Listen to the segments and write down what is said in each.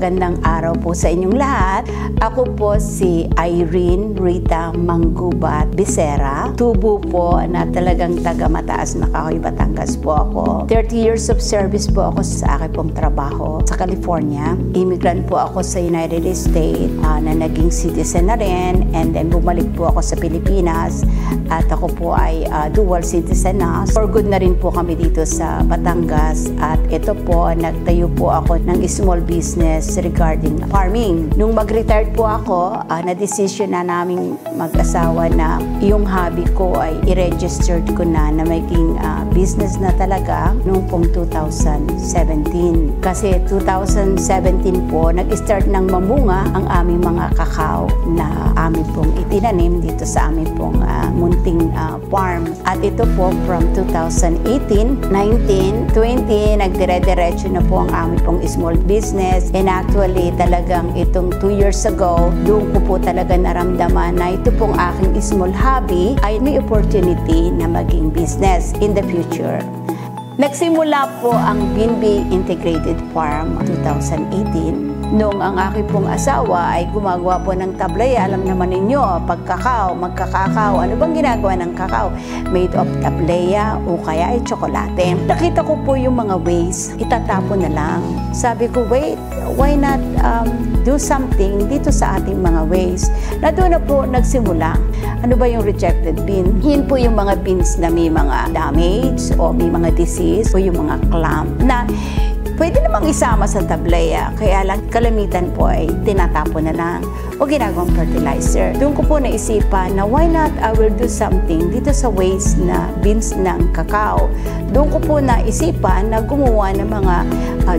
Magandang araw po sa inyong lahat. Ako po si Irene Rita Manggubat Becerra. Tubo po na talagang taga Mataas na Kahoy, Batangas po ako. 30 years of service po ako sa aking pong trabaho sa California. Immigrant po ako sa United States na naging citizen na rin, and then bumalik po ako sa Pilipinas at ako po ay dual citizen na. For good na rin po kami dito sa Batangas, at ito po, nagtayo po ako ng small business regarding farming. Nung mag-retire po ako, na-decision na naming mag-asawa na yung hobby ko ay i-registered ko na maging business na talaga noong pong 2017. Kasi 2017 po, nag-start ng mamunga ang aming mga kakao na amin pong itinanim dito sa aming pong munting farm. At ito po from 2018, 19, 20, nagdire-diretso na po ang aming pong small business. And actually, talagang itong 2 years ago, doon ko po talaga naramdaman na ito pong aking small hobby ay may opportunity na maging business in the future. Nagsimula po ang Binbay Integrated Farm 2018. Noong ang aking pong asawa ay gumagawa po ng tablaya. Alam naman ninyo, pag kakao, magkakakao, ano bang ginagawa ng kakao? Made of tablaya o kaya ay tsokolate. Nakita ko po yung mga waste, itatapon na lang. Sabi ko, wait, why not do something dito sa ating mga waste? Na doon na po nagsimula. Ano ba yung rejected bin? Yun po yung mga bins na may mga damage o may mga disease o yung mga clump na pwede namang isama sa tablaya, kaya lang kalamitan po ay tinatapon na lang o ginagawang fertilizer. Doon ko po naisipan na why not I will do something dito sa waste na beans ng kakao. Doon ko po naisipan na gumawa ng mga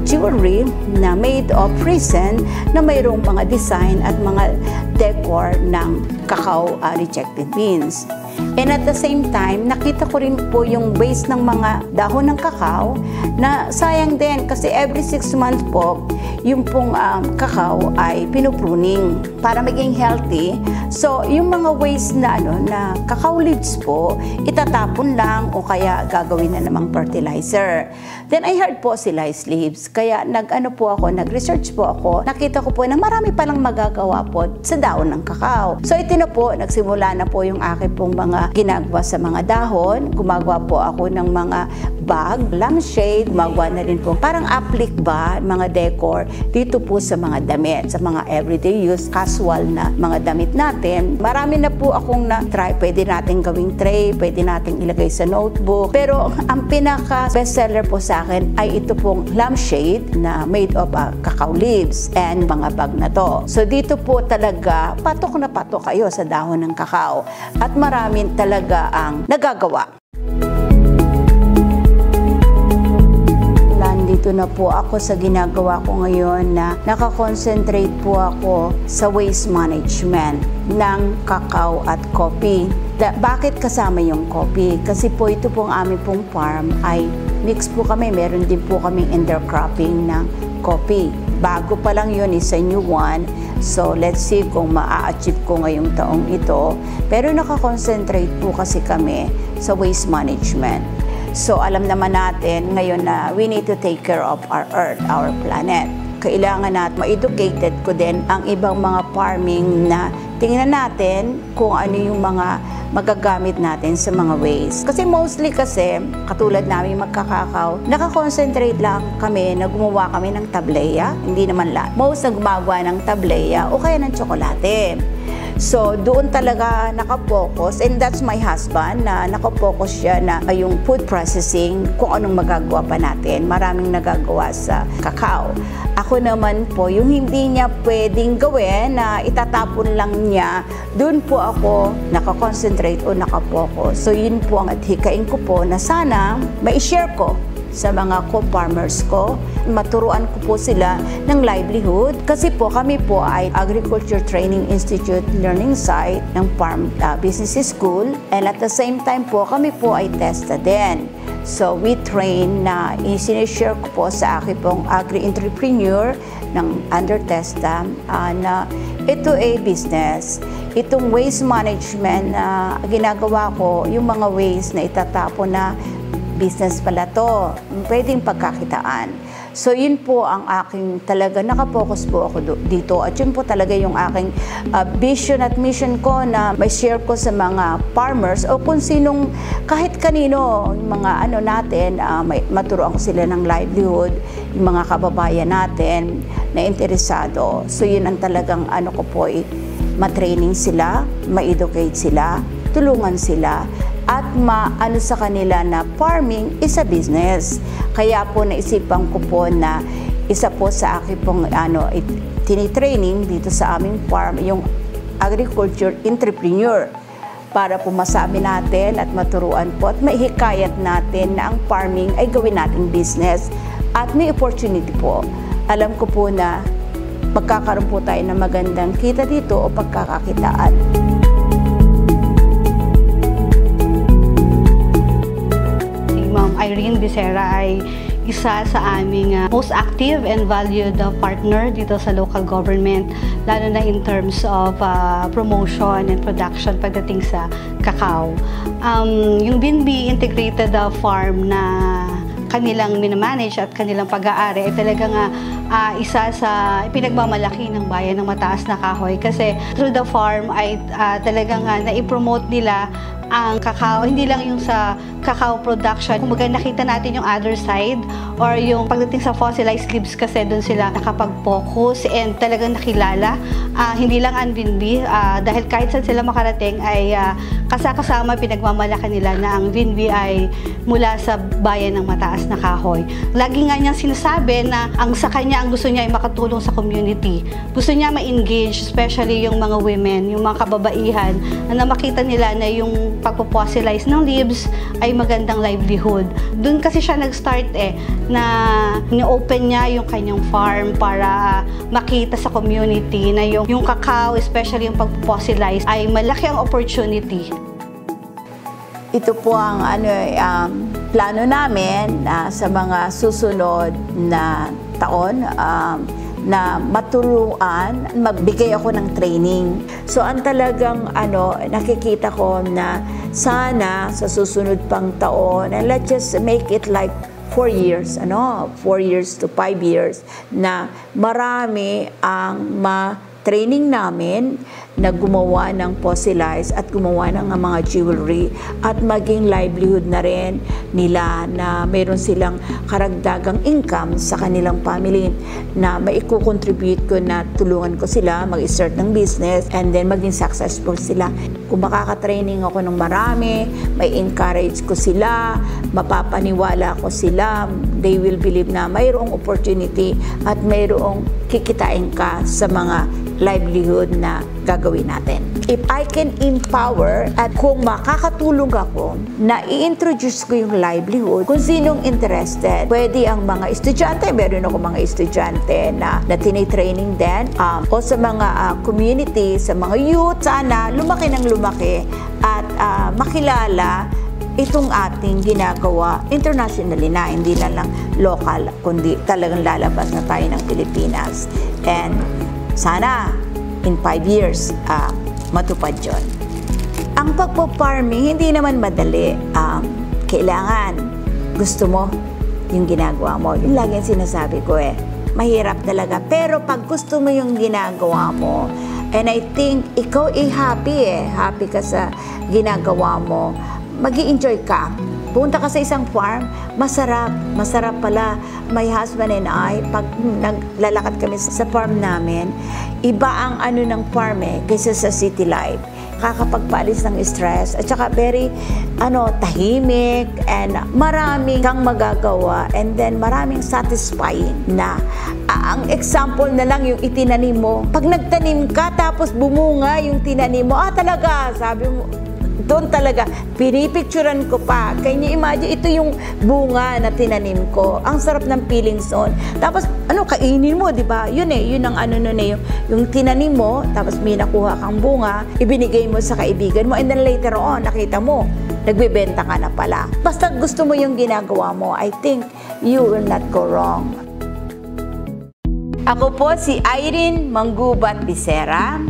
jewelry na made of resin na mayroong mga design at mga decor ng kakao rejected beans. And at the same time, nakita ko rin po yung waste ng mga dahon ng kakao na sayang din kasi every 6 months po, yung pong kakao ay pinupruning para maging healthy. So, yung mga waste na, na kakao leaves po, itatapon lang o kaya gagawin na namang fertilizer. Then I heard po si rice leaves. Kaya nag-research po ako. Nakita ko po na marami palang magagawa po sa dahon ng kakao. So, ito na po, nagsimula na po yung aking pong mga ginagawa sa mga dahon. Gumagawa po ako ng mga bag, lampshade, gumagawa na rin po parang applique ba, mga decor dito po sa mga damit, sa mga everyday use, casual na mga damit natin. Marami na po akong na-try. Pwede natin gawing tray, pwede natin ilagay sa notebook. Pero ang pinaka bestseller po sa akin ay ito pong lampshade na made of cacao leaves and mga bag na to. So dito po talaga patok na patok kayo sa dahon ng kakao at maraming talaga ang nagagawa. Dito na po ako sa ginagawa ko ngayon na nakakonsentrate po ako sa waste management ng kakao at coffee. Bakit kasama yung coffee? Kasi po ito pong aming pong farm ay mix po kami. Meron din po kaming intercropping ng coffee. Bago pa lang yun, is a new one. So, let's see kung maa-achieve ko ngayong taong ito. Pero nakakonsentrate po kasi kami sa waste management. So, alam naman natin ngayon na we need to take care of our earth, our planet. Kailangan natin ma-educated ko din ang ibang mga farming na tingnan natin kung ano yung mga magagamit natin sa mga waste. Kasi mostly katulad namin magkakakaw, nakakonsentrate lang kami na gumawa kami ng tablaya. Hindi naman lahat. Most na gumagawa ng tablaya o kaya ng tsokolate. So, doon talaga nakapokus, and that's my husband, na nakapokus siya na yung food processing, kung anong magagawa pa natin. Maraming nagagawa sa kakao. Ako naman po, yung hindi niya pwedeng gawin na itatapon lang niya, doon po ako nakakonsentrate o nakapokus. So, yun po ang hikain ko po na sana ma-share ko sa mga co-farmers ko. Maturuan ko po sila ng livelihood kasi po kami po ay Agriculture Training Institute Learning Site ng Farm Business School, and at the same time po kami po ay TESTA din. So we train na sinishare ko po sa aking pong agri-entrepreneur ng under TESTA na ito ay business. Itong waste management na ginagawa ko, yung mga waste na itatapon na business pala to, pwedeng pagkakitaan. So yun po ang aking talaga, nakapokus po ako dito. At yun po talaga yung aking vision at mission ko na may share ko sa mga farmers o kung sinong kahit kanino, yung mga ano natin, maturuan ko sila ng livelihood, yung mga kababayan natin na interesado. So yun ang talagang ano ko po, ma-training sila, ma-educate sila, tulungan sila, at maano sa kanila na farming is a business. Kaya po naisipan ko po na isa po sa akin pong tinitraining dito sa aming farm, yung agriculture entrepreneur, para po masabi natin at maturuan po at maihikayat natin na ang farming ay gawin nating business at may opportunity po. Alam ko po na magkakaroon po tayo ng magandang kita dito o pagkakakitaan. Ma'am Irene Becerra ay isa sa aming most active and valued partner dito sa local government, lalo na in terms of promotion and production pagdating sa cacao. Yung Vinvi Integrated Farm na kanilang minamanage at kanilang pag-aari ay talagang isa sa pinagmamalaki ng bayan ng Mataas na Kahoy, kasi through the farm ay talagang naipromote nila ang cacao, hindi lang yung sa cacao production. Kumbaga nakita natin yung other side or yung pagdating sa fossilized leaves, kasi doon sila nakapag-focus and talagang nakilala. Hindi lang ang Vinvi, dahil kahit saan sila makarating ay kasama pinagmamalaki nila na ang Vinvi ay mula sa bayan ng Mataas na Kahoy. Lagi nga niyang sinasabi na ang sa kanya, ang gusto niya ay makatulong sa community. Gusto niya ma-engage, especially yung mga women, yung mga kababaihan, na makita nila na yung pagpo-fossilize ng leaves ay magandang livelihood. Doon kasi siya nag-start na ni-open niya yung kanyang farm para makita sa community na yung cacao, especially yung pagpo-fossilize, ay malaki ang opportunity. Ito po ang plano namin sa mga susunod na taon, na maturuan, magbigay ako ng training. So ang talagang nakikita ko na sana sa susunod pang taon, and let's just make it like 4 years, 4 years to 5 years, na marami ang training namin na gumawa ng fossilize at gumawa ng mga jewelry at maging livelihood na rin nila, na mayroon silang karagdagang income sa kanilang family na maiko-contribute ko, na tulungan ko sila mag-start ng business and then maging successful sila. Kung makaka-training ako ng marami, may encourage ko sila, mapapaniwala ko sila, they will believe na mayroong opportunity at mayroong kikitain ka sa mga livelihood na gagawin natin. If I can empower at kung makakatulong ako na i-introduce ko yung livelihood, kung sinong interested, pwede ang mga estudyante, meron ako mga estudyante na tinitraining din, o sa mga community, sa mga youth, sana lumaki ng lumaki at makilala itong ating ginagawa internationally na, hindi na lang local, kundi talagang lalabas na tayo ng Pilipinas. And sana in 5 years matupad yun. Ang pagpo-farming hindi naman madali. Kailangan gusto mo yung ginagawa mo. Yung lagi sinasabi ko mahirap talaga. Pero pag gusto mo yung ginagawa mo, and I think ikaw happy ka sa ginagawa mo, magi-enjoy ka. Punta ka sa isang farm, masarap pala. My husband and I, pag naglalakad kami sa farm namin, iba ang ng farm kaysa sa city life. Kakapagpaalis ng stress, at saka very tahimik, and maraming kang magagawa, and then maraming satisfying na. Ang example na lang yung itinanim mo. Pag nagtanim ka, tapos bumunga yung tinanim mo, talaga, sabi mo, doon talaga, pinipicturan ko pa. Kaya niyo imagine, ito yung bunga na tinanim ko. Ang sarap ng feelings on. Tapos, kainin mo, di ba? Yun yun ang yung tinanim mo, tapos may nakuha kang bunga, ibinigay mo sa kaibigan mo, and then later on, nakita mo, nagbebenta ka na pala. Basta gusto mo yung ginagawa mo, I think you will not go wrong. Ako po si Irene Manggubat Becerra,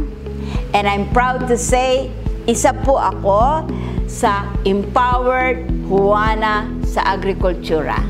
and I'm proud to say, isa po ako sa Empowered Juana sa Agrikultura.